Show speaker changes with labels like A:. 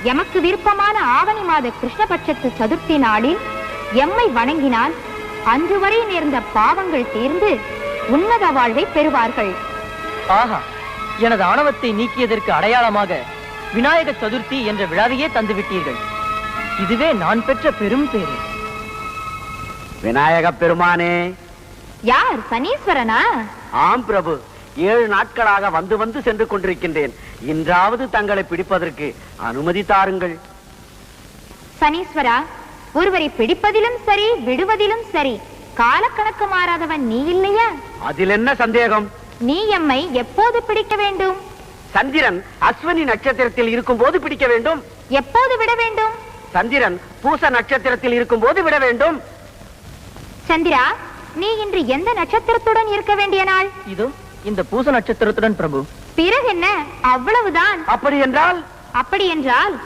A: எமக்கு விருப்பமான ஆவணி மாத கிருஷ்ணபட்சத்து சதுர்த்தி நாளில் எம்மை வணங்கினால் அன்று வரை நேர்ந்த பாவங்கள் தீர்ந்து உன்னத வாழ்வை பெறுவார்கள்.
B: ஆஹா, எனது ஆணவத்தை நீக்கியதற்கு அடையாளமாக விநாயக சதுர்த்தி என்ற விழாவையே தந்துவிட்டீர்கள். இதுவே நான் பெற்ற பெரும் பேரு.
C: விநாயக பெருமானே.
A: யார்? சனீஸ்வரனா?
C: ஆம் பிரபு, 7 நாட்களாக வந்து வந்து சென்று கொண்டிருக்கின்றேன். இன்றாவது தங்களை பிடிப்பதற்கு அனுமதி தாருங்கள்.
A: சனீஸ்வரா, ஒருவரை பிடிப்பதிலும் சரி விடுவதிலும் சரி காலக்கணக்கு மாறாதவன் நீ இல்லையா?
C: அதில் என்ன சந்தேகம்?
A: நீ எம்மை எப்போது பிடிக்க வேண்டும்?
C: சந்திரன் அஸ்வினி நட்சத்திரத்தில் இருக்கும் போது பிடிக்க வேண்டும்.
A: எப்போது விட வேண்டும்?
C: சந்திரன் பூச நட்சத்திரத்தில் இருக்கும் போது விட வேண்டும்.
A: சந்திரா, நீ இன்று எந்த நட்சத்திரத்துடன் இருக்க வேண்டிய நாள்?
B: இதோ இந்த பூச நட்சத்திரத்துடன் பிரபு.
A: பிறகு என்ன, அவ்வளவுதான்.
C: அப்படி என்றால்?
A: அப்படி என்றால்